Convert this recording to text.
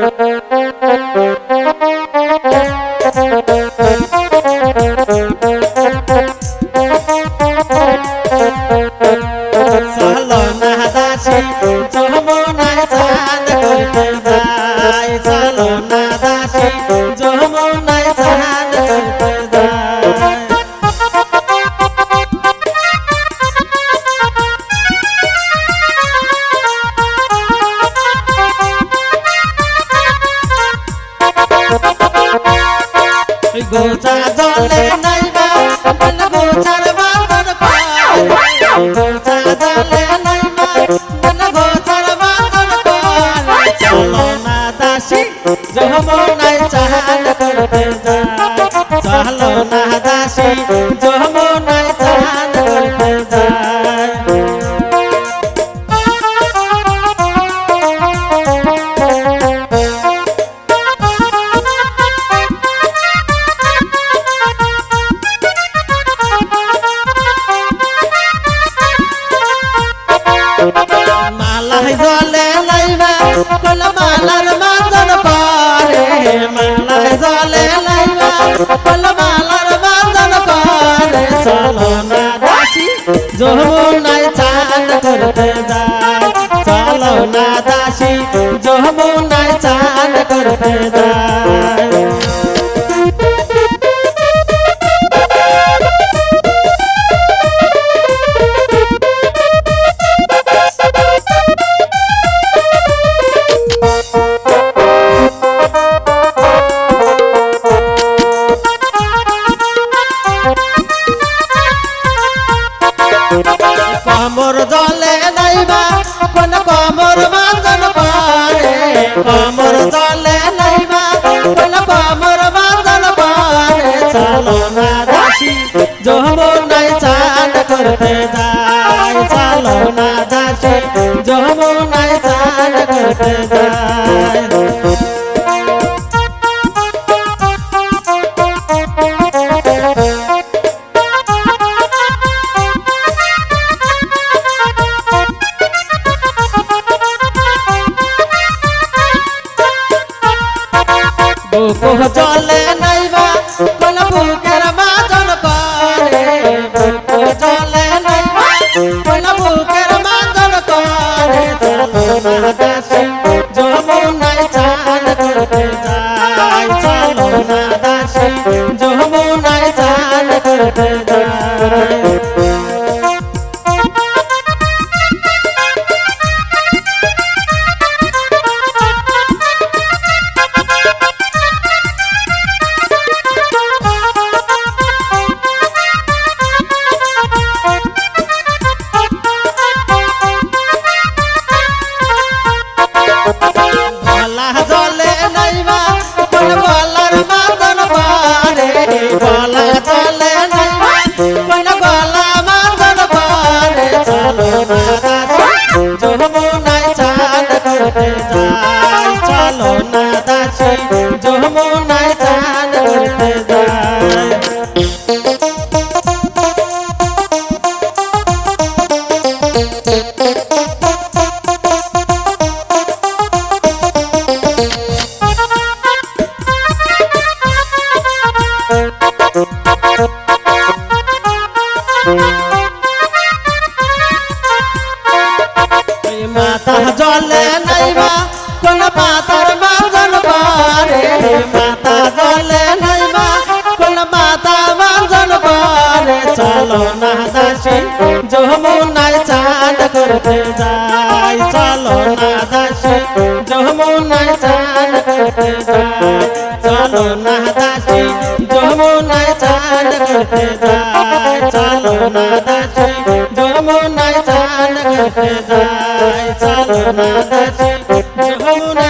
চলো না দাসী যমুনায় চাঁদ করতে যাই, চলো না দাসী যমুনায় চাঁদ করতে যাই। গোচা জলে নাইবা গোচার বাঁধন করে, গোচা জলে নাইবা গোচার বাঁধন করে। চলো না দাসী যমুনায় চাঁদ করতে যাই, চলো না দাসী যমুনায় চাঁদ করতে যাই। মালাই জলে লাইবা কোন মালার বাঁধন করে, মালাই জলে লাইবা কোন মালার বাঁধন করে। চলো না দাসী যমুনায় চাঁদ করতে যাই, চলো না দাসী যমুনায় চাঁদ করতে যাই। কমর জলে নাইবা কোন কমর বাঁধন করে, কমর জলে নাইবা কোন কমর বাঁধন করে। চলো না দাসী যমুনায় চাঁদ করতে যাই, চলো না দাসী যমুনায় চাঁদ করতে যাই। বুক জলে নাইবা কোন বুকের বাঁধন করে, বুক জলে নাইবা কোন বুকের বাঁধন করে। চলো না দাসী যমুনায় চাঁদ করতে যাই, চলো না দাসী যমুনায় চাঁদ করতে যাই। গলা জলে নাইবা কোন গলার বাঁধন করে, গলা জলে নাইবা কোন গলা বাঁধন করে। চলো না দাসী যমুনায় চাঁদ করতে যাই, চলো না দাসী যমুনায় চাঁদ করতে যাই। মাথা জলে নাইবা কোন পাতার বাঁধন করে, মাথা জলে নাইবা কোন মাথা বাঁধন করে। চলো না দাসী যমুনায় চাঁদ করতে যাই, চলো না দাসী যমুনায় চাঁদ করতে যাই, চলো না দাসী যমুনায় চাঁদ করতে যাই, চলো না দাসী যমুনায় চাঁদ করতে যাই, চলো না দাসী যমুনায়